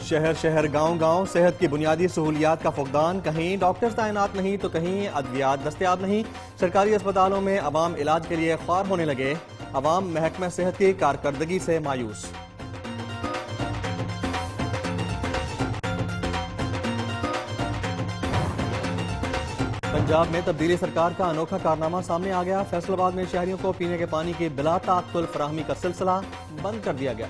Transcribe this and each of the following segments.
شہر شہر گاؤں گاؤں صحت کی بنیادی سہولیات کا فقدان، کہیں ڈاکٹرز تعینات نہیں تو کہیں ادویات دستیاب نہیں۔ سرکاری اسپتالوں میں عوام علاج کے لیے خوار ہونے لگے، عوام محکمہ صحت کی کارکردگی سے مایوس۔ پنجاب میں تبدیلی سرکار کا انوکھا کارنامہ سامنے آ گیا، فیصل آباد میں شہریوں کو پینے کے پانی کی بلا تعطل فراہمی کا سلسلہ بند کر دیا گیا۔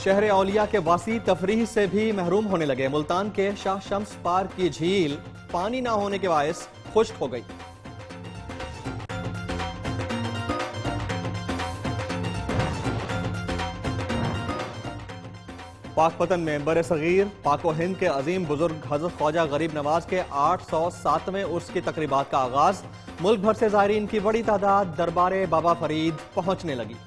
شہر اولیاء کے واسطی تفریح سے بھی محروم ہونے لگے، ملتان کے شاہ شمس پارک کی جھیل پانی نہ ہونے کے باعث خشک ہو گئی۔ پاک پتن میں بر صغیر پاک و ہند کے عظیم بزرگ حضرت خواجہ غریب نواز کے 807ویں عرس کی تقریبات کا آغاز، ملک بھر سے زائرین کی بڑی تعداد دربار بابا فرید پہنچنے لگی۔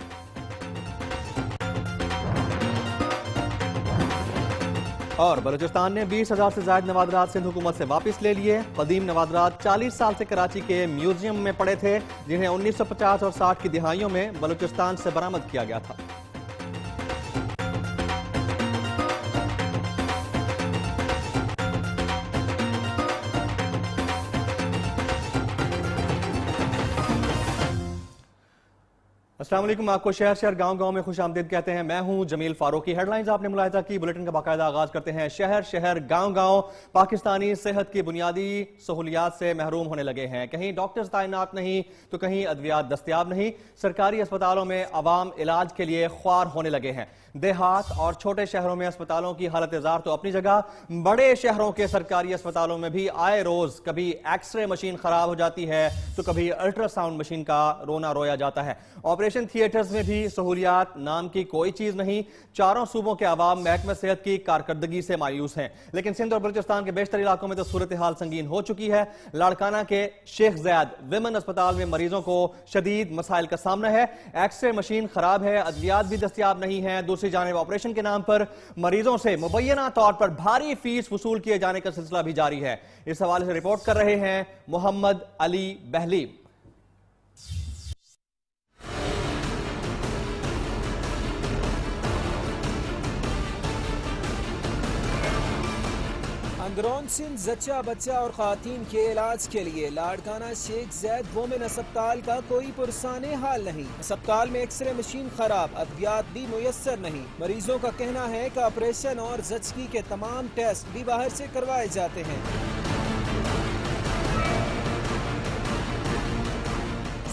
اور بلوچستان نے 20,000 سے زائد نوادرات سندھ حکومت سے واپس لے لیے۔ قدیم نوادرات 40 سال سے کراچی کے میوزیم میں پڑے تھے، جنہیں 1950 اور 60 کی دہائیوں میں بلوچستان سے برآمد کیا گیا تھا۔ السلام علیکم، آپ کو شہر شہر گاؤں گاؤں میں خوش آمدید کہتے ہیں۔ میں ہوں جمیل فاروقی۔ ہیڈ لائنز آپ نے ملاحظہ کی، بلیٹن کا باقاعدہ آغاز کرتے ہیں۔ شہر شہر گاؤں گاؤں پاکستانی صحت کی بنیادی سہولیات سے محروم ہونے لگے ہیں، کہیں ڈاکٹرز تعینات نہیں تو کہیں ادویات دستیاب نہیں۔ سرکاری اسپتالوں میں عوام علاج کے لیے خوار ہونے لگے ہیں۔ دیہات اور چھوٹے شہروں میں اسپتالوں کی حالت زار تو اپنی جگہ، بڑے شہروں کے سرکاری اسپتالوں میں بھی آئے روز کبھی ایکس رے مشین خراب ہو جاتی ہے تو کبھی الٹرا ساؤنڈ مشین کا رونا رویا جاتا ہے۔ آپریشن تھیٹرز میں بھی سہولیات نام کی کوئی چیز نہیں۔ چاروں صوبوں کے عوام محکمہ صحت کی کارکردگی سے مایوس ہیں، لیکن سندھ اور بلوچستان کے بیشتر علاقوں میں تو صورتحال سنگین ہو چکی ہے۔ لاڑکانہ کے شیخ زیاد ویمن اسپتال میں مریضوں کو شدید مسائل کا سامنا ہے، ایکس رے مشین خراب ہے، ادویات بھی دستیاب نہیں ہیں۔ دوسری جانب آپریشن کے نام پر مریضوں سے مبینہ طور پر بھاری فیس وصول کیے جانے کا سلسلہ بھی جاری ہے۔ اس حوالے سے رپورٹ کر رہے ہیں محمد علی بہلی۔ اندرون سندھ زچہ بچہ اور خواتین کے علاج کے لیے لاڑکانہ شیخ زید وومن اسپتال کا کوئی پرسانے حال نہیں۔ اسپتال میں ایکس رے مشین خراب، ادویات بھی میسر نہیں۔ مریضوں کا کہنا ہے کہ آپریشن اور زچگی کے تمام ٹیسٹ بھی باہر سے کروائے جاتے ہیں۔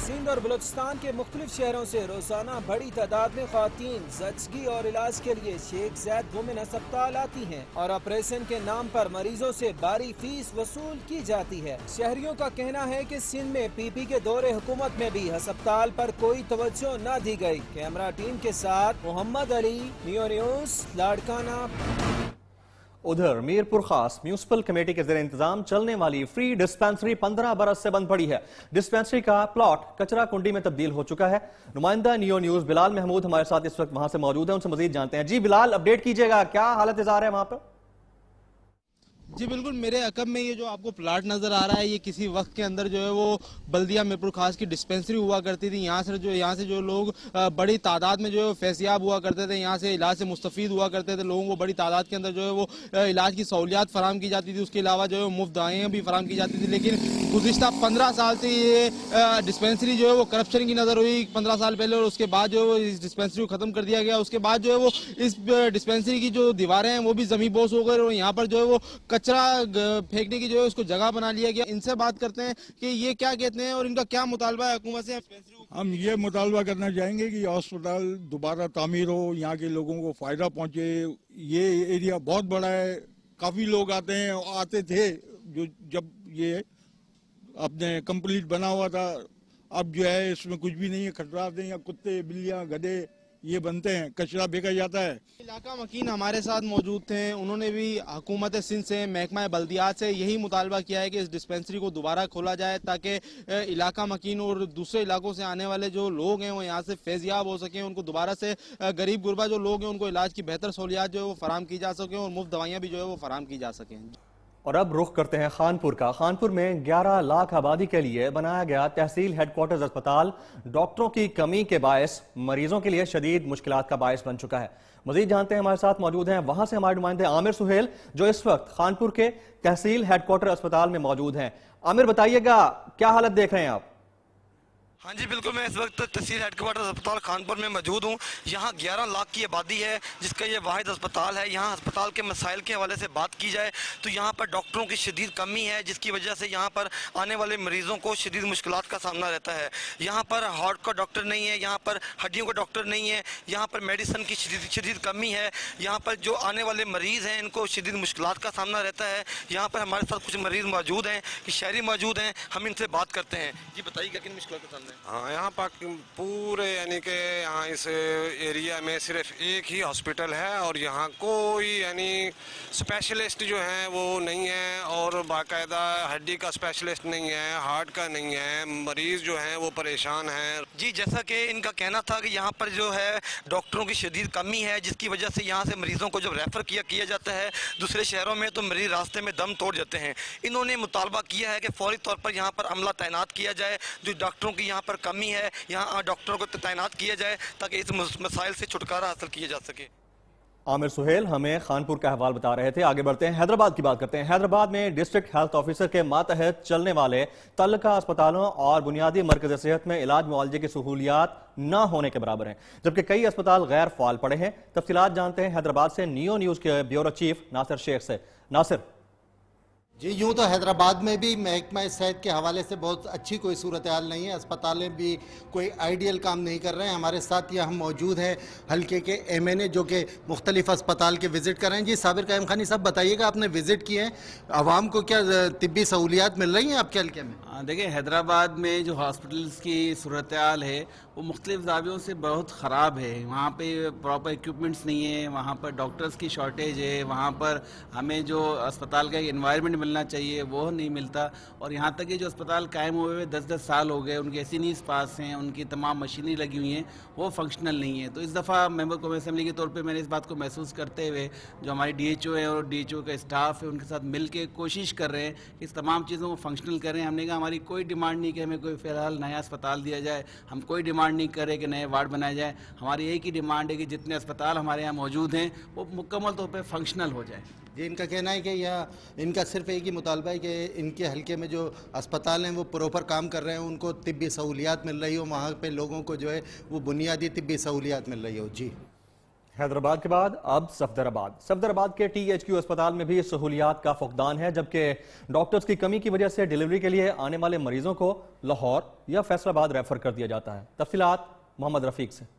سندھ اور بلوچستان کے مختلف شہروں سے روزانہ بڑی تعداد میں خواتین زچگی اور علاج کے لیے شیخ زید وومن اسپتال آتی ہیں اور آپریشن کے نام پر مریضوں سے بھاری فیس وصول کی جاتی ہے۔ شہریوں کا کہنا ہے کہ سندھ میں پی پی کے دور حکومت میں بھی اسپتال پر کوئی توجہ نہ دی گئی۔ کیمرہ ٹیم کے ساتھ محمد علی، نیو نیوز، لاڑکانہ۔ ادھر میر پور خاص میونسپل کمیٹی کے زیر انتظام چلنے والی فری ڈسپینسری 15 برس سے بند پڑی ہے۔ ڈسپینسری کا پلاٹ کچرا کنڈی میں تبدیل ہو چکا ہے۔ نمائندہ نیو نیوز بلال محمود ہمارے ساتھ اس وقت وہاں سے موجود ہیں، ان سے مزید جانتے ہیں۔ جی بلال، اپڈیٹ کیجئے گا، کیا حالت ازار ہے وہاں پر؟ جی بالکل، میرے عقب میں یہ جو آپ کو پلاٹ نظر آ رہا ہے، یہ کسی وقت کے اندر جو ہے وہ بلدیہ میر پور خاص کی ڈسپینسری ہوا کرتی تھی۔ یہاں سے جو لوگ بڑی تعداد میں جو ہے فیضیاب ہوا کرتے تھے، یہاں سے علاج سے مستفید ہوا کرتے تھے، لوگوں کو بڑی تعداد کے اندر جو ہے وہ علاج کی سہولیات فراہم کی جاتی تھی، اس کے علاوہ جو ہے مفت دوائیں بھی فراہم کی جاتی تھی۔ لیکن گزشتہ 15 سال سے یہ ڈسپینسری جو ہے وہ کرپشن کی نظر ہوئی 15 سال پہلے، اور اس کے بعد جو ہے وہ اس ڈسپینسری کو ختم کر دیا گیا۔ اس کے بعد جو ہے وہ اس ڈسپینسری کی جو دیواریں ہیں وہ بھی زمین بوس ہو گئے، اور یہاں پر جو ہے وہ کچرا پھینکنے کی جو ہے اس کو جگہ بنا لیا گیا۔ ان سے بات کرتے ہیں کہ یہ کیا کہتے ہیں اور ان کا کیا مطالبہ ہے حکومت سے۔ ہم یہ مطالبہ کرنا چاہیں گے کہ ہسپتال دوبارہ تعمیر ہو، یہاں کے لوگوں کو فائدہ پہنچے۔ یہ ایریا بہت بڑا ہے، کافی لوگ آتے تھے جب یہ اپنے کمپلیٹ بنا ہوا تھا۔ اب جو ہے اس میں کچھ بھی نہیں ہے، خطرات ہیں، کتے بلیاں گدھے یہ بنتے ہیں، کچرا پھینکا جاتا ہے۔ علاقہ مکین ہمارے ساتھ موجود تھے، انہوں نے بھی حکومت سندھ سے، محکمہ بلدیات سے یہی مطالبہ کیا ہے کہ اس ڈسپینسری کو دوبارہ کھولا جائے تاکہ علاقہ مکین اور دوسرے علاقوں سے آنے والے جو لوگ ہیں وہ یہاں سے فیضیاب ہو سکیں، ان کو دوبارہ سے غریب غربا جو لوگ ہیں ان کو علاج کی بہتر سہولیات جو ہے وہ فراہم کی جا سکیں اور مفت دوائیاں بھی جو ہے وہ فراہم کی جا سکیں۔ اور اب رخ کرتے ہیں خانپور کا۔ خانپور میں 11 لاکھ آبادی کے لیے بنایا گیا تحصیل ہیڈ کوارٹرز اسپتال ڈاکٹروں کی کمی کے باعث مریضوں کے لیے شدید مشکلات کا باعث بن چکا ہے۔ مزید جانتے ہیں، ہمارے ساتھ موجود ہیں وہاں سے ہمارے نمائندے عامر سہیل جو اس وقت خانپور کے تحصیل ہیڈ کوارٹر اسپتال میں موجود ہیں۔ عامر بتائیے گا کیا حالت دیکھ رہے ہیں آپ؟ ہاں جی بالکل، میں اس وقت تحصیل ہیڈ کوارٹر اسپتال خانپور میں موجود ہوں۔ یہاں 11 لاکھ کی آبادی ہے جس کا یہ واحد اسپتال ہے۔ یہاں اسپتال کے مسائل کے حوالے سے بات کی جائے تو یہاں پر ڈاکٹروں کی شدید کمی ہے جس کی وجہ سے یہاں پر آنے والے مریضوں کو شدید مشکلات کا سامنا رہتا ہے۔ یہاں پر ہارٹ کا ڈاکٹر نہیں ہے، یہاں پر ہڈیوں کا ڈاکٹر نہیں ہے، یہاں پر میڈیسن کی شدید کمی ہے۔ یہاں پر جو آنے والے مریض ہیں ان کو شدید مشکلات کا سامنا رہتا ہے۔ یہاں پر ہمارے ساتھ کچھ مریض موجود ہیں، شہری موجود ہیں، ہم ان سے بات کرتے ہیں۔ جی بتائیے گا کن مشکلات کا سامنا ہے؟ ہاں، یہاں پر پورے یعنی کہ یہاں اس ایریا میں صرف ایک ہی ہاسپٹل ہے اور یہاں کوئی یعنی اسپیشلسٹ جو ہیں وہ نہیں ہے، اور باقاعدہ ہڈی کا اسپیشلسٹ نہیں ہے، ہارٹ کا نہیں ہے، مریض جو ہیں وہ پریشان ہیں۔ جی جیسا کہ ان کا کہنا تھا کہ یہاں پر جو ہے ڈاکٹروں کی شدید کمی ہے جس کی وجہ سے یہاں سے مریضوں کو جب ریفر کیا جاتا ہے دوسرے شہروں میں تو مریض راستے میں دم توڑ جاتے ہیں۔ انہوں نے مطالبہ کیا ہے کہ فوری طور پر یہاں پر عملہ تعینات کیا جائے، جو ڈاکٹروں کی یہاں پر کمی ہے یہاں ڈاکٹروں کو تعینات کیا جائے تاکہ اس مسائل سے چھٹکارا حاصل کیا جا سکے۔ عامر سہیل ہمیں خانپور کا حوال بتا رہے تھے۔ آگے بڑھتے ہیں، حیدرآباد کی بات کرتے ہیں۔ حیدرآباد میں ڈسٹرکٹ ہیلتھ آفیسر کے ماتحت چلنے والے تعلقہ اسپتالوں اور بنیادی مرکز صحت میں علاج معالجے کی سہولیات نہ ہونے کے برابر ہیں، جبکہ کئی اسپتال غیر فعال پڑے ہیں۔ تفصیلات جانتے ہیں حیدرآباد سے نیو نیوز کے بیورو چیف ناصر شیخ سے۔ ناصر، جی یوں تو حیدرآباد میں بھی محکمہ صحت کے حوالے سے بہت اچھی کوئی صورتحال نہیں ہے، اسپتالیں بھی کوئی آئیڈیل کام نہیں کر رہے ہیں۔ ہمارے ساتھ یہ ہم موجود ہیں حلقے کے ایم این اے جو کہ مختلف اسپتال کے وزٹ کر رہے ہیں۔ جی صابر قائم خانی صاحب بتائیے گا، آپ نے وزٹ کیے ہیں، عوام کو کیا طبی سہولیات مل رہی ہیں آپ کے حلقے میں؟ دیکھیں حیدرآباد میں جو ہاسپٹلس کی صورتحال ہے وہ مختلف زاویوں سے بہت خراب ہے۔ وہاں پہ پراپر ایکوپمنٹس نہیں ہیں، وہاں پر ڈاکٹرز کی شارٹیج ہے، وہاں پر ہمیں جو اسپتال کا انوائرمنٹ ملنا چاہیے وہ نہیں ملتا، اور یہاں تک کہ جو اسپتال قائم ہوئے ہوئے 10 سال ہو گئے، ان کے ایسینیز پاس ہیں، ان کی تمام مشینری لگی ہوئی ہیں، وہ فنکشنل نہیں ہے۔ تو اس دفعہ ممبر قومی اسمبلی کے طور پہ میں نے اس بات کو محسوس کرتے ہوئے جو ہماری ڈی ایچ او ہے اور ڈی ایچ او کا اسٹاف ہے ان کے ساتھ مل کے کوشش کر رہے ہیں کہ اس تمام چیزوں کو فنکشنل کریں۔ ہم نے کہا ہماری کوئی ڈیمانڈ نہیں کہ ہمیں کوئی فی الحال نیا اسپتال دیا جائے، ہم کوئی ڈیمانڈ نہیں کرے کہ نئے وارڈ بنائے جائیں، ہماری ایک ہی ڈیمانڈ ہے کہ جتنے اسپتال ہمارے یہاں موجود ہیں وہ مکمل طور پہ فنکشنل ہو جائیں۔ جی ان کا کہنا ہے کہ ان کا صرف ایک ہی مطالبہ ہے کہ ان کے حلقے میں جو اسپتال ہیں وہ پراپر کام کر رہے ہیں، ان کو طبی سہولیات مل رہی ہو، وہاں پہ لوگوں کو جو ہے وہ بنیادی طبی سہولیات مل رہی ہو۔ جی حیدرآباد کے بعد اب صفدرآباد کے ٹی ایچ کیو اسپتال میں بھی سہولیات کا فقدان ہے، جبکہ ڈاکٹرز کی کمی کی وجہ سے ڈیلیوری کے لیے آنے والے مریضوں کو لاہور یا فیصل آباد ریفر کر دیا جاتا ہے۔ تفصیلات محمد رفیق سے۔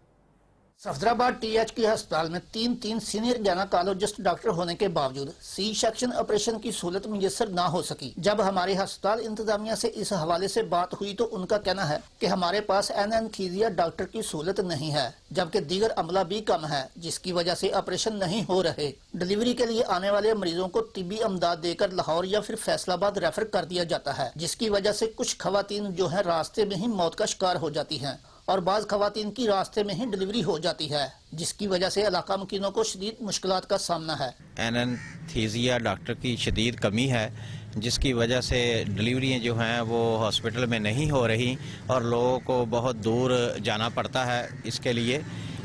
صفدرآباد ٹی ایچ کیو ہسپتال میں تین سینئر گائنیکالوجسٹ ڈاکٹر ہونے کے باوجود سی سیکشن آپریشن کی سہولت میسر نہ ہو سکی۔ جب ہمارے ہسپتال انتظامیہ سے اس حوالے سے بات ہوئی تو ان کا کہنا ہے کہ ہمارے پاس اینستھیزیا ڈاکٹر کی سہولت نہیں ہے، جبکہ دیگر عملہ بھی کم ہے جس کی وجہ سے آپریشن نہیں ہو رہے۔ ڈیلیوری کے لیے آنے والے مریضوں کو طبی امداد دے کر لاہور یا پھر فیصل آباد ریفر کر دیا جاتا ہے، جس کی وجہ سے کچھ خواتین جو ہیں راستے میں ہی موت کا شکار ہو جاتی ہیں اور بعض خواتین کی راستے میں ہی ڈیلیوری ہو جاتی ہے، جس کی وجہ سے علاقہ مکینوں کو شدید مشکلات کا سامنا ہے۔ اینستھیزیا ڈاکٹر کی شدید کمی ہے جس کی وجہ سے ڈیلیوریاں جو ہیں وہ ہاسپٹل میں نہیں ہو رہی اور لوگوں کو بہت دور جانا پڑتا ہے اس کے لیے۔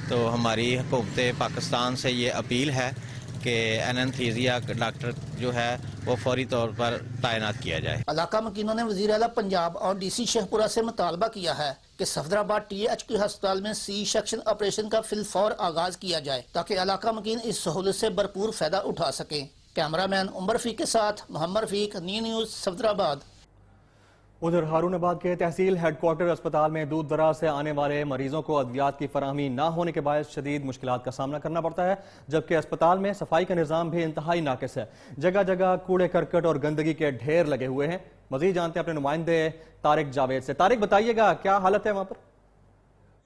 تو ہماری حکومت پاکستان سے یہ اپیل ہے کہ اینستھیزیا ڈاکٹر جو ہے وہ فوری طور پر تعینات کیا جائے۔ علاقہ مکینوں نے وزیر اعلیٰ پنجاب اور ڈی سی شیخ پورہ سے مطالبہ کیا ہے کہ صفدرآباد ٹی ایچ کیو ہسپتال میں سی سیکشن آپریشن کا فی الفور آغاز کیا جائے تاکہ علاقہ مکین اس سہولت سے بھرپور فائدہ اٹھا سکیں۔ کیمرہ مین عمر رفیق کے ساتھ محمد رفیق، نیو نیوز، صفدرآباد۔ ادھر ہارون آباد کے تحصیل ہیڈ کوارٹر اسپتال میں دور دراز سے آنے والے مریضوں کو ادویات کی فراہمی نہ ہونے کے باعث شدید مشکلات کا سامنا کرنا پڑتا ہے، جبکہ اسپتال میں صفائی کا نظام بھی انتہائی ناقص ہے۔ جگہ جگہ کوڑے کرکٹ اور گندگی کے ڈھیر لگے ہوئے ہیں۔ مزید جانتے ہیں اپنے نمائندے طارق جاوید سے۔ طارق بتائیے گا کیا حالت ہے وہاں پر؟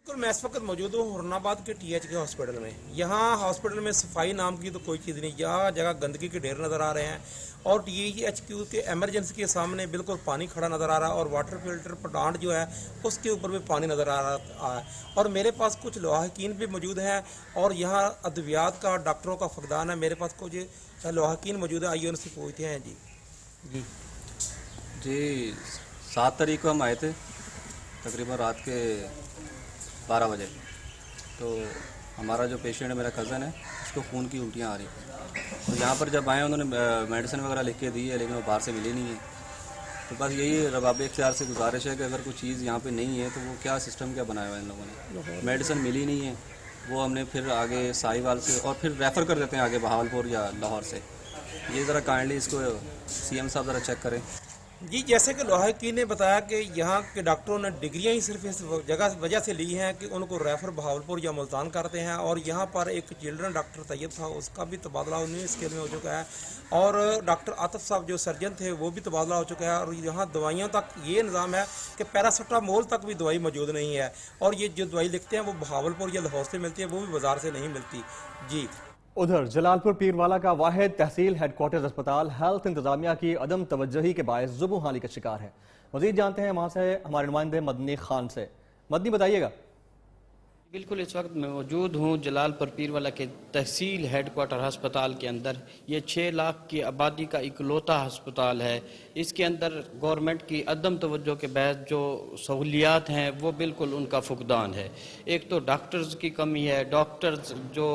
میں اس وقت موجود ہوں ہارون آباد کے ٹی ایچ کے ہاسپٹل میں۔ یہاں ہاسپٹل میں صفائی نام کی تو کوئی چیز نہیں، یہاں جگہ گندگی کے ڈھیر نظر آ رہے ہیں اور ٹی ایچ کیو کے ایمرجنسی کے سامنے بالکل پانی کھڑا نظر آ رہا ہے اور واٹر فلٹر پلانٹ جو ہے اس کے اوپر بھی پانی نظر آ رہا ہے، اور میرے پاس کچھ لواحقین بھی موجود ہیں اور یہاں ادویات کا ڈاکٹروں کا فقدان ہے۔ میرے پاس کچھ لواحقین موجود ہیں، آئیے ان سے پوچھتے ہیں۔ جی जी 7 तारीख को हम आए थे तकरीबन रात के 12 बजे। तो हमारा जो पेशेंट है मेरा कज़न है, उसको खून की उल्टियाँ आ रही थी। तो यहाँ पर जब आए उन्होंने मेडिसिन वगैरह लिख के दी है, लेकिन वो बाहर से मिली नहीं है। तो बस यही रबाब इख्तियार से गुजारिश है कि अगर कोई चीज़ यहाँ पे नहीं है तो वो क्या सिस्टम क्या बनाया हुआ है इन लोगों ने। मेडिसिन मिली नहीं है, वो हमने फिर आगे साहिवाल से और फिर रेफ़र कर देते हैं आगे बहावलपुर या लाहौर से। ये ज़रा काइंडली इसको CM साहब ज़रा चेक करें। जी, जैसे कि लोहाकी ने बताया कि यहाँ के डॉक्टरों ने डिग्रियाँ ही सिर्फ इस वजह से ली हैं कि उनको रेफ़र बहावलपुर या मुल्तान करते हैं। और यहाँ पर एक चिल्ड्रन डॉक्टर तैयब था, उसका भी तबादला 19 स्केल में हो चुका है। और डॉक्टर आतिफ साहब जो सर्जन थे वो भी तबादला हो चुका है। और यहाँ दवाइयों तक ये निज़ाम है कि पैरासिटामोल तक भी दवाई मौजूद नहीं है। और ये जो दवाई लिखते हैं वो बहावलपुर या लाहौर से मिलती है, वो भी बाज़ार से नहीं मिलती। जी। उधर जलालपुर पीरवाला का वाहिद तहसील हेडक्वार्टर्स अस्पताल हेल्थ इंतजामिया की अदम तवज्जोही के बायस जुबू हाली का शिकार है। मजीद जानते हैं वहाँ से हमारे नुमाइंदे मदनी खान से। मदनी बताइएगा। बिल्कुल, इस वक्त मैं मौजूद हूँ जलालपुर पीरवाला के तहसील हेडक्वार्टर अस्पताल के अंदर। ये 6 लाख की आबादी का इकलौता अस्पताल है। इसके अंदर गवर्नमेंट की अदम तवज्जो के बाद जो सहूलियात हैं वो बिल्कुल उनका फुकदान है। एक तो डॉक्टर्स की कमी है। डॉक्टर्स जो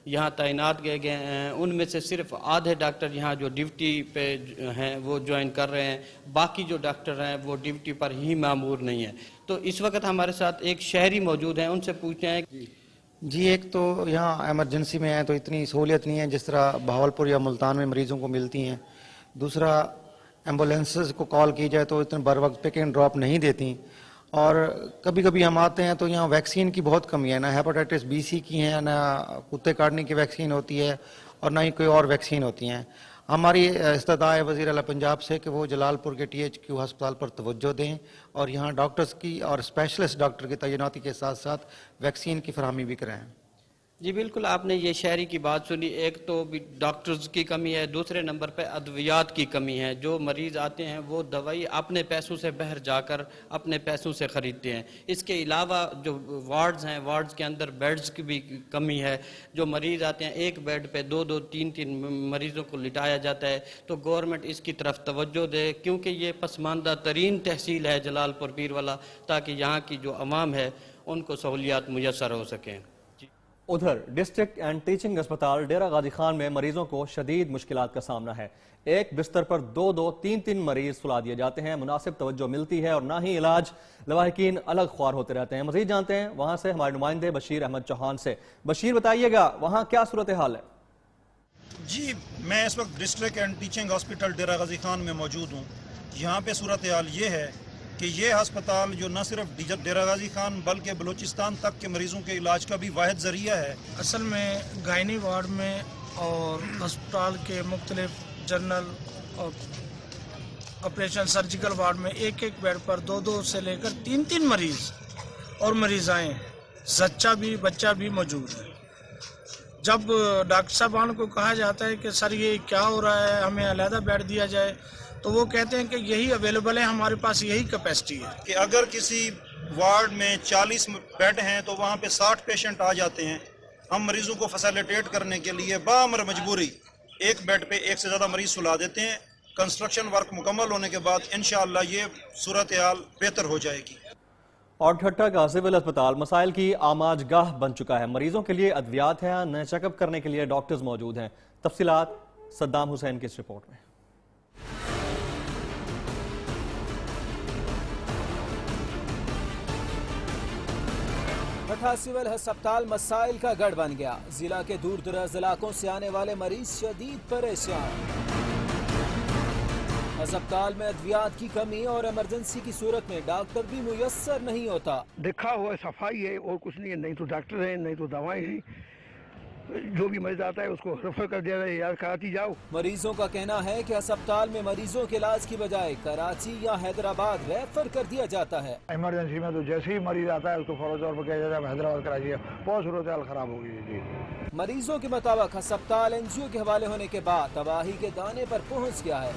यहाँ तैनात किए गए हैं उनमें से सिर्फ आधे डॉक्टर यहाँ जो ड्यूटी पे हैं वो ज्वाइन कर रहे हैं, बाकी जो डॉक्टर हैं वो ड्यूटी पर ही मामूर नहीं है। तो इस वक्त हमारे साथ एक शहरी मौजूद हैं, उनसे पूछते हैं। जी, एक तो यहाँ एमरजेंसी में है तो इतनी सहूलियत नहीं है जिस तरह बहावलपुर या मुल्तान में मरीज़ों को मिलती हैं। दूसरा, एम्बुलेंसेस को कॉल की जाए तो इतने बर वक्त पिक एंड ड्रॉप नहीं देती। और कभी कभी हम आते हैं तो यहाँ वैक्सीन की बहुत कमी है, ना हेपेटाइटिस BC की है, ना कुत्ते काटने की वैक्सीन होती है और ना ही कोई और वैक्सीन होती हैं। हमारी इस्तदा है वज़ीर आला पंजाब से कि वो जलालपुर के THQ अस्पताल पर तवज्जो दें और यहाँ डॉक्टर्स की और स्पेशलिस्ट डॉक्टर की तैनाती के साथ साथ वैक्सीन की फरहमी भी कराएँ। जी बिल्कुल, आपने ये शहरी की बात सुनी। एक तो डॉक्टर्स की कमी है, दूसरे नंबर पे अद्वियात की कमी है। जो मरीज़ आते हैं वो दवाई अपने पैसों से बाहर जाकर अपने पैसों से ख़रीदते हैं। इसके अलावा जो वार्ड्स हैं, वार्ड्स के अंदर बेड्स की भी कमी है। जो मरीज़ आते हैं एक बेड पे 2-2, 3-3 मरीज़ों को लिटाया जाता है। तो गवर्नमेंट इसकी तरफ तवज्जो दे, क्योंकि ये पसमानदा तरीन तहसील है जलालपुर पीरवाला, ताकि यहाँ की जो अवाम है उनको सहूलियात मुयस्सर हो सकें। उधर डिस्ट्रिक्ट एंड टीचिंग अस्पताल डेरा गाजी खान में मरीजों को शदीद मुश्किलात का सामना है। एक बिस्तर पर 2-2, 3-3 मरीज सुला दिए जाते हैं, मुनासिब तवज्जो मिलती है और ना ही इलाज। लवाहिकीन अलग ख्वार होते रहते हैं। मजीद जानते हैं वहां से हमारे नुमाइंदे बशीर अहमद चौहान से। बशीर, बताइएगा वहां क्या सूरत हाल है? जी, मैं इस वक्त डिस्ट्रिक्ट एंड टीचिंग हॉस्पिटल डेरा गाजी खान में मौजूद हूँ। यहाँ पे सूरत हाल ये है कि ये अस्पताल जो न सिर्फ डेरा गाजी खान बल्कि बलूचिस्तान तक के मरीजों के इलाज का भी वाहिद जरिया है। असल में गायनी वार्ड में और अस्पताल के मुख्तलिफ जनरल और ऑपरेशन सर्जिकल वार्ड में एक बेड पर 2-2 से लेकर 3-3 मरीज और मरीज़ाएँ, जच्चा भी बच्चा भी मौजूद है। जब डॉक्टर साहबान को कहा जाता है कि सर ये क्या हो रहा है, हमें अलहदा बेड दिया जाए, तो वो कहते हैं कि यही अवेलेबल है, हमारे पास यही कैपेसिटी है। कि अगर किसी वार्ड में 40 बेड हैं तो वहाँ पे 60 पेशेंट आ जाते हैं। हम मरीजों को फैसिलिटेट करने के लिए बामर मजबूरी एक बेड पे एक से ज़्यादा मरीज सुला देते हैं। कंस्ट्रक्शन वर्क मुकम्मल होने के बाद इंशाअल्लाह ये सूरत हाल बेहतर हो जाएगी। और ठट्टा का सिविल अस्पताल मसाइल की आमाज गाह बन चुका है। मरीजों के लिए अद्वियात हैं, नए चेकअप करने के लिए डॉक्टर्स मौजूद हैं। तफसीलात सद्दाम हुसैन की इस रिपोर्ट में। ठट्टा सिविल अस्पताल मसाइल का गढ़ बन गया। जिला के दूर दराज इलाकों से आने वाले मरीज शदीद परेशान। अस्पताल में अद्वियात की कमी और इमरजेंसी की सूरत में डॉक्टर भी मुयस्सर नहीं होता। देखा हुआ सफाई है और कुछ नहीं है, नहीं तो डॉक्टर है नहीं तो दवाएं हैं। जो भी मरीज आता है उसको रेफर कर दिया जाए, यार कराची जाओ। मरीजों का कहना है कि अस्पताल में मरीजों के इलाज की बजाय कराची या हैदराबाद रेफर कर दिया जाता है। इमरजेंसी में तो जैसे ही मरीज आता है उसको फौरन तौर पर किया जाता है हैदराबाद कराची। बहुत सूरत हाल खराब हो गई है। मरीजों के मुताबिक अस्पताल NGO के हवाले होने के बाद तबाही के दाने पर पहुँच गया है।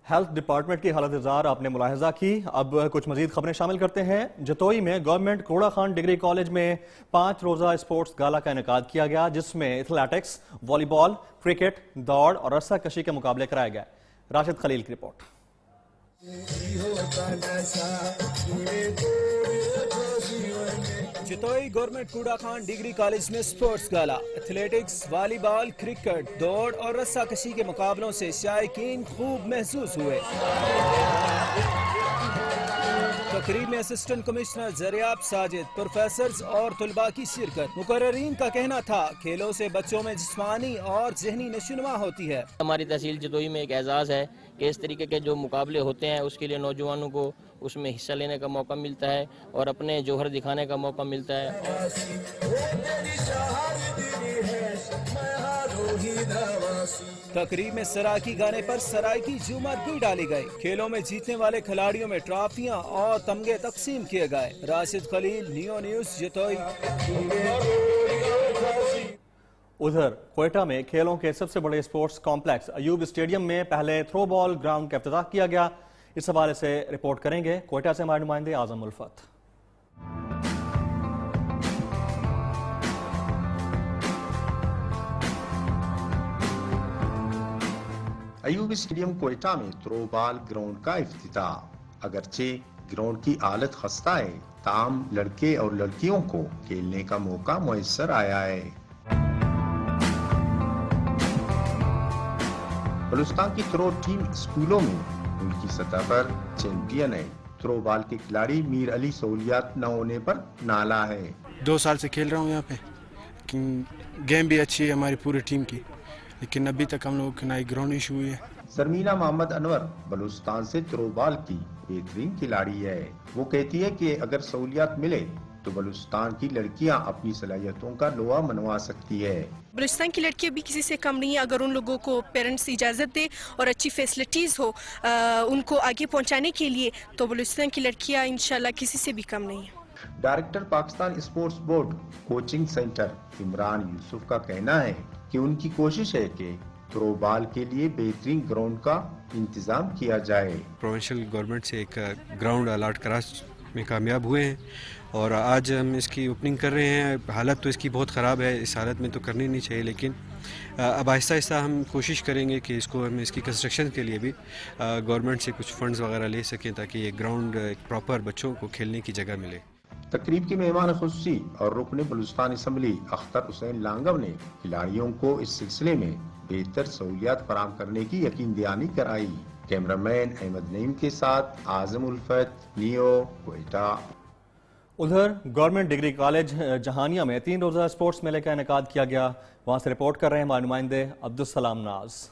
हेल्थ डिपार्टमेंट की हालत जार आपने मुलाहिजा की। अब कुछ मजीद खबरें शामिल करते हैं। जतोई में गवर्नमेंट कोड़ा खान डिग्री कॉलेज में 5 रोजा स्पोर्ट्स गाला का इनेकाद किया गया, जिसमें एथलेटिक्स, वॉलीबॉल, क्रिकेट, दौड़ और रस्सा कशी के मुकाबले कराए गए। राशिद खलील की रिपोर्ट। जतोई गवर्नमेंट कूड़ा खान डिग्री कॉलेज में स्पोर्ट्स गाला, एथलेटिक्स, वॉलीबॉल, क्रिकेट, दौड़ और रस्सा कशी के मुकाबलों से शायकीन खूब महसूस हुए। तकरीब में assistant commissioner Zariyab Sajid, professors और तुलबा की शिरकत। मुकर्ररीन का कहना था खेलों से बच्चों में जिस्मानी और जहनी नशोनुमा होती है। हमारी तहसील जतोई में एक एजाज़ है कि इस तरीके के जो मुकाबले होते हैं उसके लिए नौजवानों को उसमें हिस्सा लेने का मौका मिलता है और अपने जौहर दिखाने का मौका मिलता है। तकरीब में सराकी गाने पर सराकी झूमर भी डाली गई। खेलों में जीतने वाले खिलाड़ियों में ट्रॉफियां और तमगे तकसीम किए गए। Rashid Khalil, neo news, Jatoi. उधर क्वेटा में खेलों के सबसे बड़े स्पोर्ट्स कॉम्प्लेक्स अयूब स्टेडियम में पहले थ्रो बॉल ग्राउंड का इफ्तिताह किया गया। इस हवाले से रिपोर्ट करेंगे क्वेटा से हमारे नुमाइंदे आजम उल्फत। अयूब स्टेडियम क्वेटा में थ्रो बॉल ग्राउंड का इफ्तिताह। अगरचे ग्राउंड की हालत खस्ता है, ताम लड़के और लड़कियों को खेलने का मौका मुयस्सर आया है। बलूचिस्तान की थ्रो टीम स्कूलों में उनकी सतह पर चैंपियन है। थ्रो बॉल के खिलाड़ी मीर अली सहूलियात न होने पर नाला है। 2 साल से खेल रहा हूँ यहाँ पे, गेम भी अच्छी है हमारी पूरी टीम की, लेकिन अभी तक हम लोगों की नई ग्राउंड इशू हुई है। सरमीना मोहम्मद अनवर बलूचिस्तान से थ्रो बॉल की बेहतरीन खिलाड़ी है। वो कहती है कि अगर सहूलियात मिले तो बलूचिस्तान की लड़कियां अपनी सलाहियतों का लोहा मनवा सकती है। बलूचिस्तान की लड़कियां भी किसी से कम नहीं है। अगर उन लोगों को पेरेंट्स इजाज़त दे और अच्छी फैसिलिटीज़ हो उनको आगे पहुंचाने के लिए, तो बलूचिस्तान की लड़कियां इंशाल्लाह किसी से भी कम नहीं है। Director Pakistan sports board coaching centre Imran Yusuf का कहना है कि उनकी कोशिश है कि थ्रो बॉल के लिए बेहतरीन ग्राउंड का इंतजाम किया जाए। प्रोविंशियल गवर्नमेंट से एक ग्राउंड अलॉट करा में कामयाब हुए हैं और आज हम इसकी ओपनिंग कर रहे हैं। हालत तो इसकी बहुत ख़राब है, इस हालत में तो करनी नहीं चाहिए, लेकिन अब आहिस्ता आहिस्ता हम कोशिश करेंगे कि इसको हम इसकी कंस्ट्रक्शन के लिए भी गवर्नमेंट से कुछ फंड्स वगैरह ले सकें ताकि ये ग्राउंड एक प्रॉपर बच्चों को खेलने की जगह मिले। तकरीब के मेहमान खुसूसी और रुकन बलूचिस्तान असम्बली अख्तर हुसैन लांगव ने खिलाड़ियों को इस सिलसिले में बेहतर सहूलियात फराहम करने की यकीन दहानी कराई। कैमरामैन अहमद नईम के साथ आजम उल्फत, नियो, क्वेटा। उधर गवर्नमेंट डिग्री कॉलेज जहानिया में 3 रोजा स्पोर्ट्स मेले का इनेकाद किया गया। वहां से रिपोर्ट कर रहे हैं हमारे नुमाइंदे अब्दुल सलाम नाज।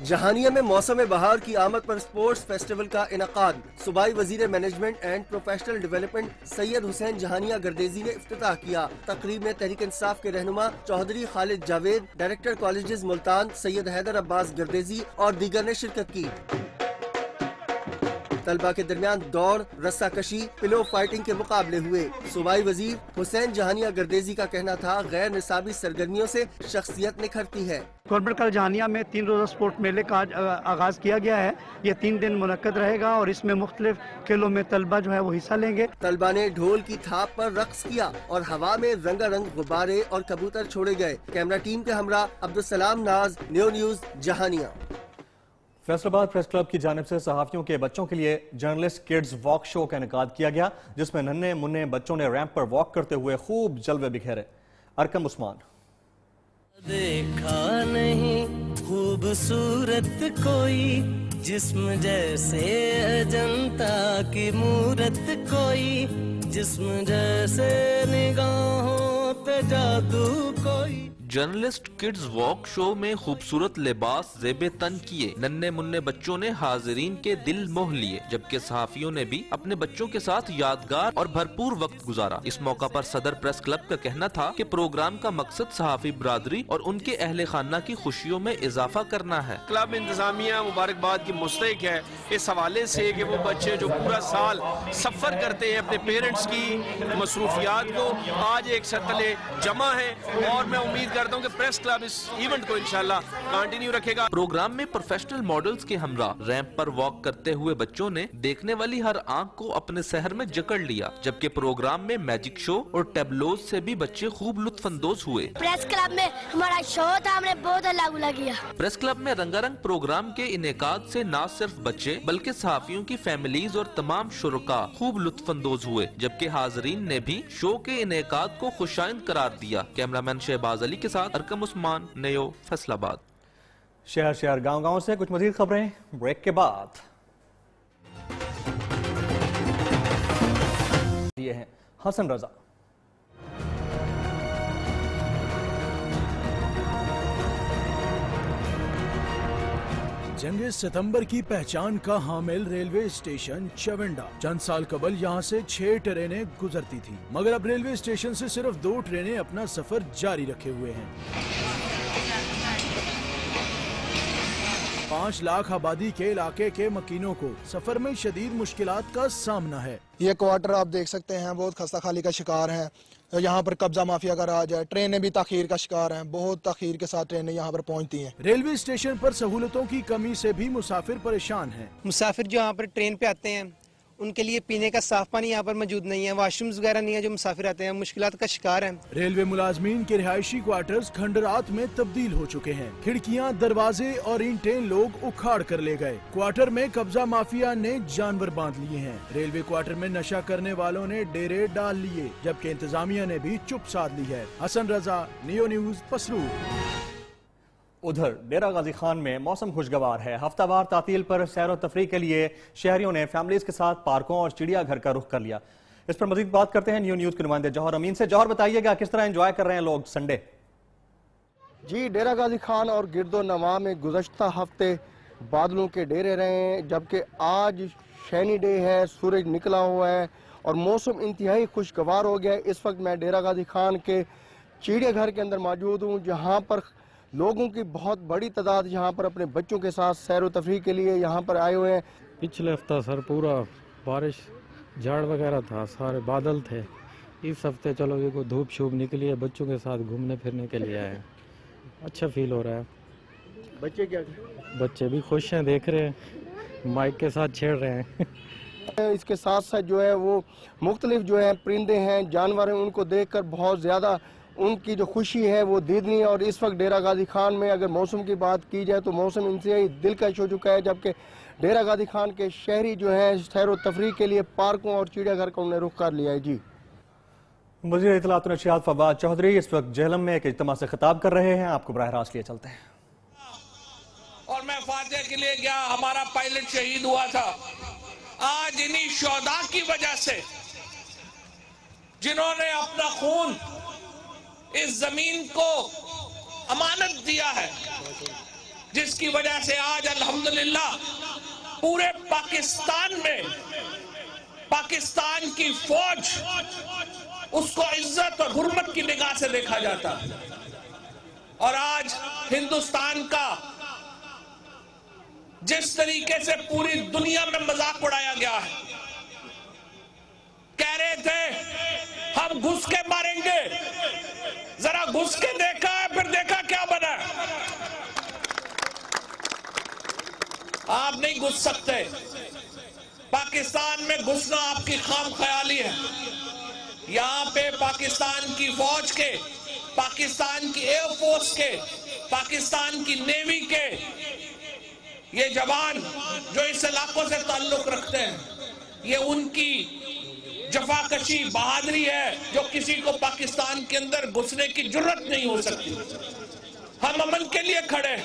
जहानिया में मौसम बहार की आमद पर स्पोर्ट्स फेस्टिवल का इनकाद सूबाई वजीर management and professional development Syed Hussain Jahania Gardezi ने इफ्तिताह किया। तकरीब में तहरीक इंसाफ के रहनुमा चौधरी खालिद जावेद, डायरेक्टर कॉलेजेस मुल्तान सैयद हैदर अब्बास गर्देजी और दीगर ने शिरकत की। तलबा के दरमियान दौड़, रस्सा कशी, पिलो फाइटिंग के मुकाबले हुए। सूबाई वजीर हुसैन जहानिया गर्देजी का कहना था गैर निसाबी सरगर्मियों से शख्सियत निखरती है। गवर्नमेंट कॉलेज जहानिया में 3 रोजा स्पोर्ट्स मेले का आज आगाज किया गया है। ये 3 दिन मुनक्कद रहेगा और इसमें मुख्तलिफ खेलों में तलबा जो है वो हिस्सा लेंगे। तलबा ने ढोल की थाप पर रक्स किया और हवा में रंगारंग गुब्बारे और कबूतर छोड़े गए। कैमरा टीम के हमरा अब्दुल सलाम नाज, new news, Jahania. Faisalabad press club की जानिब से सहाफियों के बच्चों के लिए जर्नलिस्ट किड्स वॉक शो का इनेकाद किया गया, जिसमें नन्हे मुन्ने बच्चों ने रैंप पर वॉक करते हुए खूब जलवे बिखेरे। अरकम उस्मान। देखा नहीं खूबसूरत कोई जिस्म जैसे अजंता की मूरत कोई, जिस्म जैसे निगाहों पे जादू कोई। जर्नलिस्ट किड्स वॉक शो में खूबसूरत लिबास ज़ेबे तन किए नन्हे मुन्ने बच्चों ने हाजिरीन के दिल मोह लिए, जबकि सहाफियों ने भी अपने बच्चों के साथ यादगार और भरपूर वक्त गुजारा। इस मौका पर सदर प्रेस क्लब का कहना था कि प्रोग्राम का मकसद सहाफी बरादरी और उनके अहले खाना की खुशियों में इजाफा करना है। क्लब इंतजामिया मुबारकबाद की मुस्तहिक है इस हवाले से कि वो बच्चे जो पूरा साल सफर करते हैं अपने पेरेंट्स की मसरूफियात को, आज एक सतले जमा है और मैं उम्मीद करता हूँ कि प्रेस क्लब इस इवेंट को इंशाल्लाह कंटिन्यू रखेगा। प्रोग्राम में प्रोफेशनल मॉडल्स के हमरा रैंप पर वॉक करते हुए बच्चों ने देखने वाली हर आंख को अपने शहर में जकड़ लिया, जबकि प्रोग्राम में मैजिक शो और टेबलोज से भी बच्चे खूब लुत्फानंदोज हुए। प्रेस क्लब में हमारा शो था, हमने बहुत अच्छा किया। प्रेस क्लब में रंगारंग प्रोग्राम के इनेकाद से न सिर्फ बच्चे बल्कि सहाफियों की फैमिलीज और तमाम शुरका खूब लुत्फानंदोज हुए, जबकि हाजरीन ने भी शो के इनेकाद को खुशाइंद करार दिया। कैमरामैन शहबाज अली के साथ अरकम उस्मान, नयो, फैसलाबाद। शहर शहर गांव गांव से कुछ मजीद खबरें ब्रेक के बाद। ये हैं हसन रजा। जंग सितंबर की पहचान का हामिल रेलवे स्टेशन चविंडा। चंद साल कबल यहाँ से 6 ट्रेनें गुजरती थी, मगर अब रेलवे स्टेशन से सिर्फ 2 ट्रेनें अपना सफर जारी रखे हुए हैं। 5 लाख आबादी के इलाके के मकीनों को सफर में शदीद मुश्किलात का सामना है। ये क्वार्टर आप देख सकते हैं बहुत खस्ता खाली का शिकार है। यहाँ पर कब्जा माफिया का राज है। ट्रेनें भी ताखीर का शिकार हैं, बहुत ताखीर के साथ ट्रेनें यहाँ पर पहुँचती हैं। रेलवे स्टेशन पर सहूलतों की कमी से भी मुसाफिर परेशान हैं। मुसाफिर जो यहाँ पर ट्रेन पे आते हैं उनके लिए पीने का साफ पानी यहाँ पर मौजूद नहीं है, वॉशरूम्स वगैरह नहीं है, जो मुसाफिर आते हैं मुश्किलात का शिकार हैं। रेलवे मुलाजमीन के रिहायशी क्वार्टर्स खंडरात में तब्दील हो चुके हैं। खिड़कियाँ, दरवाजे और ईंटें लोग उखाड़ कर ले गए। क्वार्टर में कब्जा माफिया ने जानवर बांध लिए हैं। रेलवे क्वार्टर में नशा करने वालों ने डेरे डाल लिए, जबकि इंतजामिया ने भी चुप साध ली है। Hasan Raza, neo news, Pasrur. उधर डेरा गाजी खान में मौसम खुशगवार है। हफ्तावार तातील पर सैर व तफरीह के लिए शहरियों ने फैमिलीज के साथ पार्कों और चिड़ियाघर का रुख कर लिया। इस पर मजीद बात करते हैं न्यू न्यूज के नुमाइंदे जौहर अमीन से। जौहर, बताइएगा किस तरह एंजॉय कर रहे हैं लोग संडे? जी, डेरा गाजी खान और गिरदो नवा में गुज़श्ता हफ्ते बादलों के डेरे रहे हैं, जबकि आज शैनी डे है, सूरज निकला हुआ है और मौसम इंतहाई खुशगवार हो गया है। इस वक्त मैं डेरा गाजी खान के चिड़ियाघर के अंदर मौजूद हूँ, जहाँ पर लोगों की बहुत बड़ी तादाद यहाँ पर अपने बच्चों के साथ सैर व तफरीह के लिए यहाँ पर आए हुए हैं। पिछले हफ्ता सर पूरा बारिश झाड़ वगैरह था, सारे बादल थे। इस हफ्ते चलो ये कोई धूप शूप निकली है, बच्चों के साथ घूमने फिरने के लिए आए। अच्छा फील हो रहा है। बच्चे क्या? बच्चे भी खुश हैं, देख रहे हैं, माइक के साथ छेड़ रहे हैं। इसके साथ साथ जो है वो मुख्तलिफ जो है परिंदे हैं, जानवर हैं, उनको देखकर बहुत ज़्यादा उनकी जो खुशी है वो दीदनी। और इस वक्त डेरा गाजी खान में अगर मौसम की बात की जाए तो मौसम इंतहाई दिलकश हो चुका है, जबकि डेरा गाजी खान के शहरी जो है सैर व तफरीह के लिए पार्कों और चिड़ियाघर का उन्हें रुख कर लिया है। जी, वज़ीर इत्तलात व नशरियात फवाद चौधरी इस वक्त जेहलम में एक इज्तिमा से खिताब कर रहे हैं। आपको बराह रास्त लिए चलते हैं। और मैं फातिहा के लिए गया, हमारा पायलट शहीद हुआ था। आज इन्हीं शोहदा की वजह से, जिन्होंने अपना खून इस जमीन को अमानत दिया है, जिसकी वजह से आज अल्हम्दुलिल्लाह पूरे पाकिस्तान में पाकिस्तान की फौज उसको इज्जत और हुर्मत की निगाह से देखा जाता है। और आज हिंदुस्तान का जिस तरीके से पूरी दुनिया में मजाक उड़ाया गया है, कह रहे थे हम घुस के मारेंगे, जरा घुस के देखा है, फिर देखा क्या बना। आप नहीं घुस सकते। पाकिस्तान में घुसना आपकी खाम ख्याली है। यहाँ पे पाकिस्तान की फौज के, पाकिस्तान की एयरफोर्स के, पाकिस्तान की नेवी के ये जवान जो इस इलाकों से ताल्लुक रखते हैं, ये उनकी जफाकशी बहादुरी है जो किसी को पाकिस्तान के अंदर घुसने की जुर्रत नहीं हो सकती। हम अमन के लिए खड़े,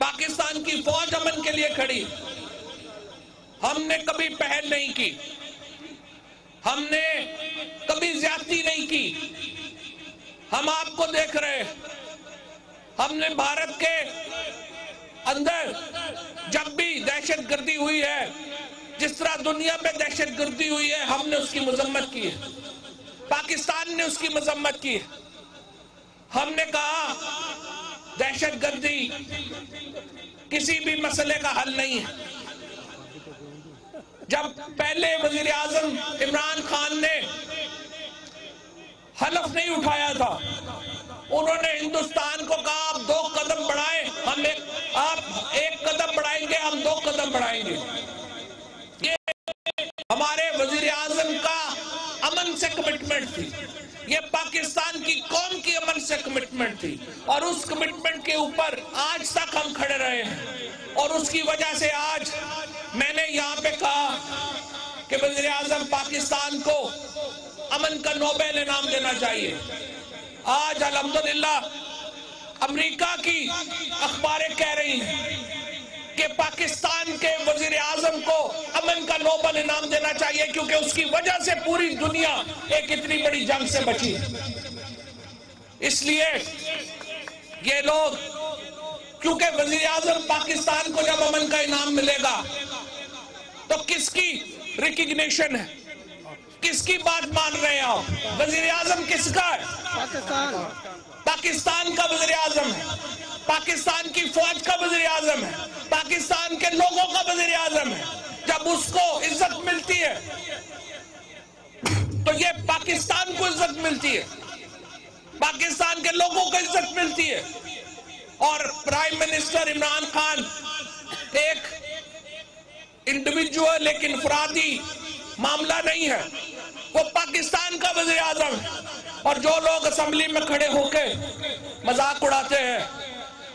पाकिस्तान की फौज अमन के लिए खड़ी। हमने कभी पहल नहीं की, हमने कभी ज्यादती नहीं की। हम आपको देख रहे, हमने भारत के अंदर जब भी दहशतगर्दी हुई है, जिस तरह दुनिया में दहशतगर्दी हुई है, हमने उसकी मजम्मत की है, पाकिस्तान ने उसकी मजम्मत की है। हमने कहा दहशतगर्दी किसी भी मसले का हल नहीं है। जब पहले वजीर आजम इमरान खान ने हलफ नहीं उठाया था, उन्होंने हिंदुस्तान को कहा आप 2 कदम बढ़ाएं, आप 1 कदम बढ़ाएंगे, हम 2 कदम बढ़ाएंगे। ये हमारे वजीर आजम का अमन से कमिटमेंट थी, ये पाकिस्तान की कौम की अमन से कमिटमेंट थी, और उस कमिटमेंट के ऊपर आज तक हम खड़े रहे हैं। और उसकी वजह से आज मैंने यहाँ पे कहा कि वजीर आजम पाकिस्तान को अमन का नोबेल इनाम देना चाहिए। आज अल्हम्दुलिल्लाह अमेरिका की अखबारें कह रही हैं कि पाकिस्तान के वजीर आजम को अमन का नोबेल इनाम देना चाहिए, क्योंकि उसकी वजह से पूरी दुनिया एक इतनी बड़ी जंग से बची। इसलिए ये लोग, क्योंकि वजीर आजम पाकिस्तान को जब अमन का इनाम मिलेगा तो किसकी रिकग्निशन है, किसकी बात मान रहे हैं आप? वजीर आजम किसका है? पाकिस्तान का वजीर आजम है, पाकिस्तान की फौज का वजीर आजम है, पाकिस्तान के लोगों का वजीर आजम है। जब उसको इज्जत मिलती है तो ये पाकिस्तान को इज्जत मिलती है, पाकिस्तान के लोगों को इज्जत मिलती है। और प्राइम मिनिस्टर इमरान खान एक इंडिविजुअल, एक इनफरादी मामला नहीं है, वो पाकिस्तान का वज़ीर आज़म है। और जो लोग असेंबली में खड़े होके मजाक उड़ाते हैं,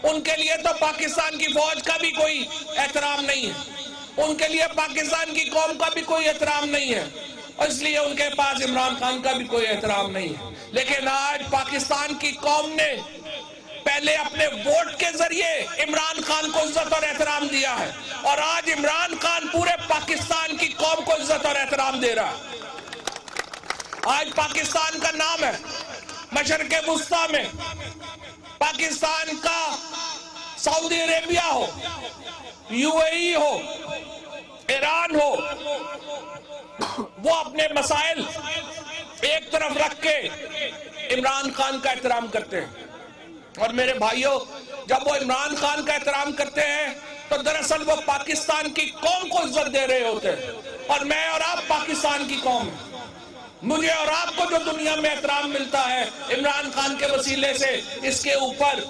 उनके लिए तो पाकिस्तान की फौज का भी कोई एहतराम नहीं है, उनके लिए पाकिस्तान की कौम का भी कोई एहतराम नहीं है, और इसलिए उनके पास इमरान खान का भी कोई एहतराम नहीं है। लेकिन आज पाकिस्तान की कौम ने पहले अपने वोट के जरिए इमरान खान को इज्जत और एहतराम दिया है, और आज इमरान खान पूरे पाकिस्तान की कौम को इज्जत और एहतराम दे रहा है। आज पाकिस्तान का नाम है मशरक़े वुस्ता में, पाकिस्तान का सऊदी अरेबिया हो, यूएई हो, ईरान हो, वो अपने मसाइल एक तरफ रख के इमरान खान का एहतराम करते हैं। और मेरे भाइयों, जब वो इमरान खान का एहतराम करते हैं तो दरअसल वो पाकिस्तान की कौम को इज्जत दे रहे होते हैं। और मैं और आप पाकिस्तान की कौम है, मुझे और आपको जो दुनिया में एहतराम मिलता है इमरान खान के वसीले से, इसके ऊपर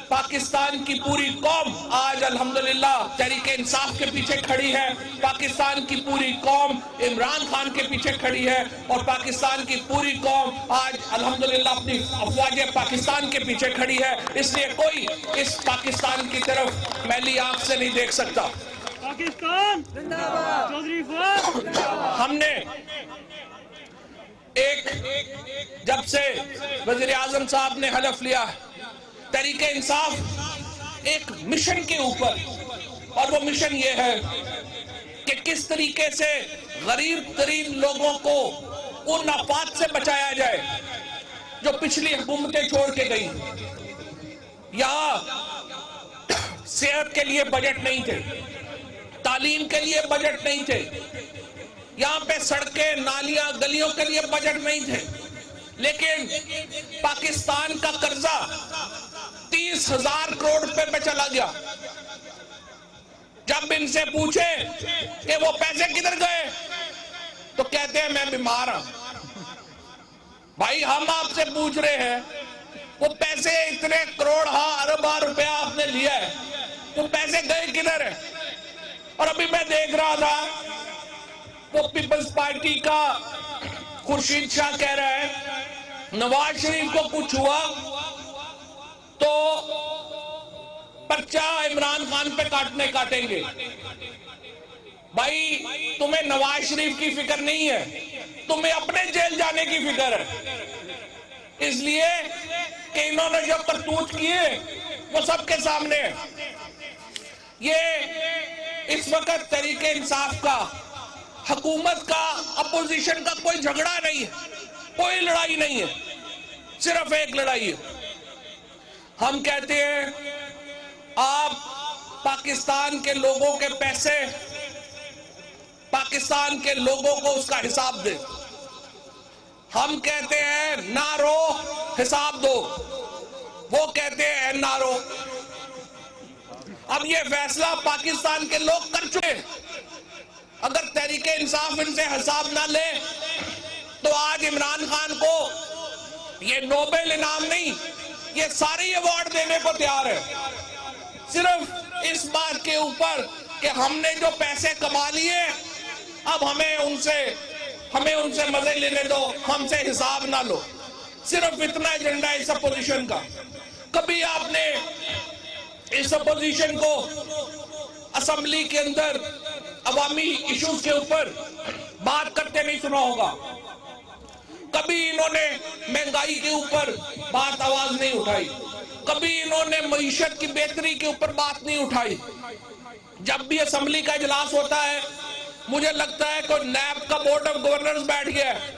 पाकिस्तान की पूरी कौम आज अल्हम्दुलिल्लाह तहरीक इंसाफ के पीछे खड़ी है, पाकिस्तान की पूरी कौम इमरान खान के पीछे खड़ी है, और पाकिस्तान की पूरी कौम आज अल्हम्दुलिल्लाह अपनी अफवाज पाकिस्तान के पीछे खड़ी है। इसलिए कोई इस पाकिस्तान की तरफ मैली आंख से नहीं देख सकता। पाकिस्तान जिंदाबाद, चौधरी फौज जिंदाबाद। हमने एक जब से वजीर आजम साहब ने हलफ लिया तहरीक इंसाफ एक मिशन के ऊपर, और वो मिशन ये है कि किस तरीके से गरीब तरीन लोगों को उन आफात से बचाया जाए जो पिछली हुकूमतें छोड़ के गई। यहाँ सेहत के लिए बजट नहीं थे, तालीम के लिए बजट नहीं थे, यहाँ पे सड़कें नालियां गलियों के लिए बजट नहीं थे, लेकिन पाकिस्तान का कर्जा 30,000 करोड़ रुपए पे चला गया। जब इनसे पूछे कि वो पैसे किधर गए तो कहते हैं मैं बीमार हूं। भाई हम आपसे पूछ रहे हैं वो पैसे इतने करोड़ अरब रुपया आपने लिया है, वो पैसे गए किधर है? और अभी मैं देख रहा था वो पीपल्स पार्टी का खुर्शीद शाह कह रहा है नवाज शरीफ को कुछ हुआ तो पर्चा इमरान खान पे काटेंगे। भाई तुम्हें नवाज शरीफ की फिक्र नहीं है, तुम्हें अपने जेल जाने की फिक्र है, इसलिए कि इन्होंने जो करतूत किए वो सबके सामने है। ये इस वक्त तहरीक इंसाफ का, हुकूमत का, अपोजिशन का कोई झगड़ा नहीं है, कोई लड़ाई नहीं है, सिर्फ एक लड़ाई है। हम कहते हैं आप पाकिस्तान के लोगों के पैसे, पाकिस्तान के लोगों को उसका हिसाब दे। हम कहते हैं ना रो हिसाब दो, वो कहते हैं ना रो। अब ये फैसला पाकिस्तान के लोग कर चुके। अगर तहरीक इंसाफ इनसे हिसाब ना ले तो आज इमरान खान को ये नोबेल इनाम नहीं یہ سارے ایوارڈ دینے کو تیار ہے، صرف اس بات کے اوپر کہ ہم نے جو پیسے کما لیے اب ہمیں ان سے مزے لینے دو، ہم سے حساب نہ لو، صرف اتنا ایجنڈا ہے اس اپوزیشن کا۔ کبھی آپ نے اس اپوزیشن کو اسمبلی کے اندر عوامی ایشوز کے اوپر بات کرتے نہیں سنا ہوگا، کبھی انہوں نے مہنگائی کے اوپر بات آواز نہیں اٹھائی، کبھی انہوں نے معیشت کی بہتری کے اوپر بات نہیں اٹھائی۔ جب بھی اسمبلی کا اجلاس ہوتا ہے مجھے لگتا ہے کہ نیب کا بورڈ آف گورنرز بیٹھ گیا ہے،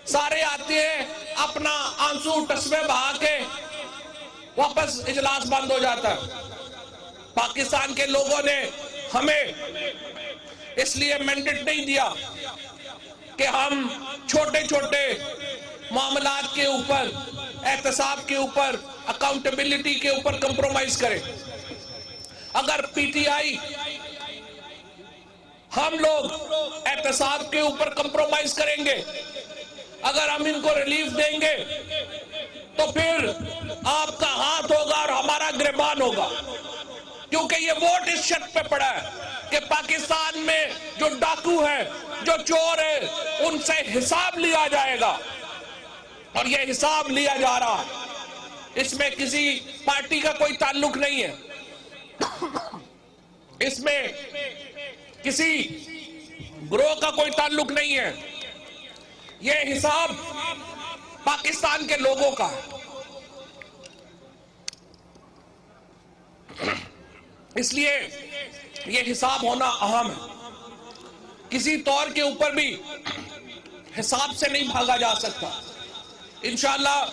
سارے آتے ہیں اپنا آنسو ٹسمے بہا کے واپس اجلاس بند ہو جاتا ہے۔ پاکستان کے لوگوں نے ہمیں اس لیے مینڈیٹ نہیں دیا کہ ہم چھوٹے چھوٹے معاملات کے اوپر، احتساب کے اوپر، اکاؤنٹیبلٹی کے اوپر کمپرومائز کریں۔ اگر پی ٹی آئی ہم لوگ احتساب کے اوپر کمپرومائز کریں گے، اگر ہم ان کو ریلیف دیں گے تو پھر آپ کا ہاتھ ہوگا اور ہمارا گریبان ہوگا، کیونکہ یہ ووٹ اس شرط پہ پڑا ہے کہ پاکستان میں جو ڈاکو ہے، جو چور ہے، ان سے حساب لیا جائے گا، اور یہ حساب لیا جا رہا ہے۔ اس میں کسی پارٹی کا کوئی تعلق نہیں ہے، اس میں کسی گروہ کا کوئی تعلق نہیں ہے، یہ حساب پاکستان کے لوگوں کا ہے۔ اس لیے یہ حساب ہونا اہم ہے، کسی طور کے اوپر بھی حساب سے نہیں بھاگا جا سکتا۔ انشاءاللہ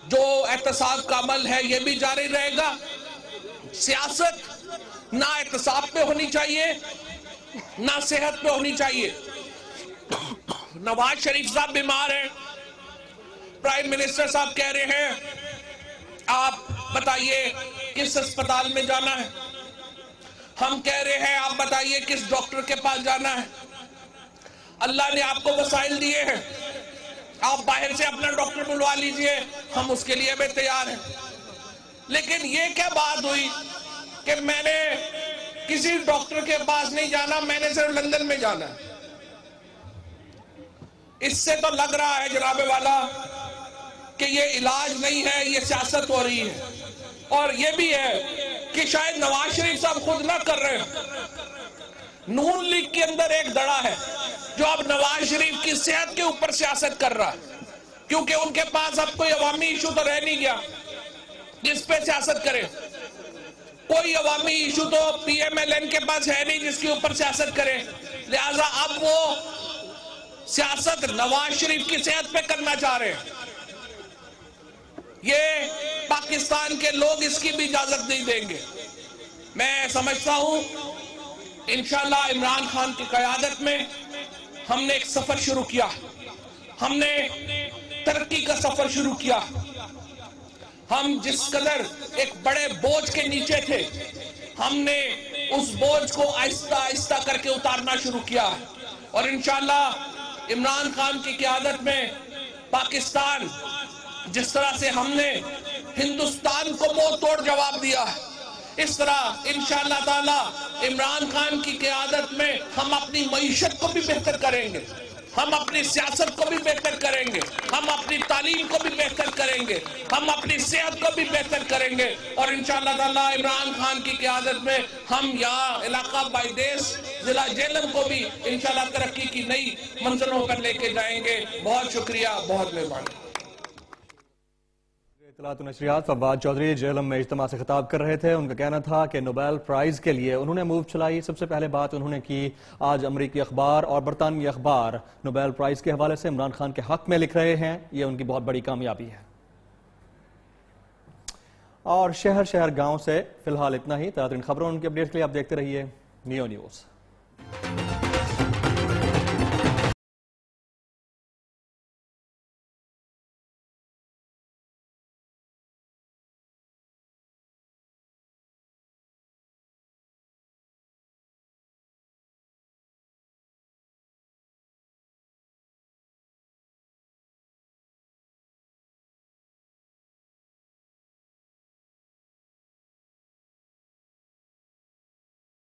جو احتساب کا عمل ہے یہ بھی جاری رہے گا۔ سیاست نہ احتساب پہ ہونی چاہیے نہ صحت پہ ہونی چاہیے۔ نواز شریف صاحب بیمار ہیں، پرائم منسٹر صاحب کہہ رہے ہیں آپ بتائیے کس اسپتال میں جانا ہے، ہم کہہ رہے ہیں آپ بتائیے کس ڈاکٹر کے پاس جانا ہے۔ اللہ نے آپ کو وسائل دیے ہیں، آپ باہر سے اپنا ڈاکٹر بلوا لیجئے، ہم اس کے لیے بھی تیار ہیں۔ لیکن یہ کیا بات ہوئی کہ میں نے کسی ڈاکٹر کے پاس نہیں جانا، میں نے صرف لندن میں جانا ہے؟ اس سے تو لگ رہا ہے جناب والا کہ یہ علاج نہیں ہے، یہ سیاست ہو رہی ہے۔ اور یہ بھی ہے کہ شاید نواز شریف صاحب خود نہ کر رہے ہیں، نون لیگ کے اندر ایک دڑا ہے جو اب نواز شریف کی صحت کے اوپر سیاست کر رہا ہے، کیونکہ ان کے پاس اب کوئی عوامی ایشو تو رہ نہیں گیا جس پہ سیاست کرے، کوئی عوامی ایشو تو پی ایم ایل این کے پاس ہے نہیں جس کے اوپر سیاست کرے، لہٰذا اب وہ سیاست نواز شریف کی صحت پہ کرنا چاہ رہے ہیں۔ یہ پاکستان کے لوگ اس کی بھی اجازت نہیں دیں گے۔ میں سمجھتا ہوں انشاءاللہ عمران خان کی قیادت میں ہم نے ایک سفر شروع کیا، ہم نے ترقی کا سفر شروع کیا۔ ہم جس قدر ایک بڑے بوجھ کے نیچے تھے، ہم نے اس بوجھ کو آہستہ آہستہ کر کے اتارنا شروع کیا، اور انشاءاللہ عمران خان کی قیادت میں پاکستان جس طرح سے ہم نے ہندوستان کو منہ توڑ جواب دیا ہے، اس طرح انشاءاللہ تعالی عمران خان کی قیادت میں ہم اپنی معیشت کو بھی بہتر کریں گے، ہم اپنی سیاست کو بھی بہتر کریں گے، ہم اپنی تعلیم کو بھی بہتر کریں گے، ہم اپنی صحت کو بھی بہتر کریں گے، اور انشاءاللہ تعالی عمران خان کی قیادت میں ہم یہاں علاقہ بائی دیس ضلع جہلم کو بھی انشاءاللہ ترقی کی نئی منزلوں پر لے کے جائیں گے۔ بہت شکریہ، بہت مہربانی۔ اطلاعات و نشریات فواد چودھری جہلم میں اجتماع سے خطاب کر رہے تھے۔ ان کا کہنا تھا کہ نوبیل پرائز کے لیے انہوں نے موو چلائی۔ سب سے پہلے بات انہوں نے کی، آج امریکی اخبار اور برطانوی اخبار نوبیل پرائز کے حوالے سے عمران خان کے حق میں لکھ رہے ہیں، یہ ان کی بہت بڑی کامیابی ہے۔ اور شہر شہر گاؤں سے فی الحال اتنا ہی۔ تازہ ترین خبروں ان کی اپڈیٹ کے لیے آپ دیکھتے رہیے نیو نیوز۔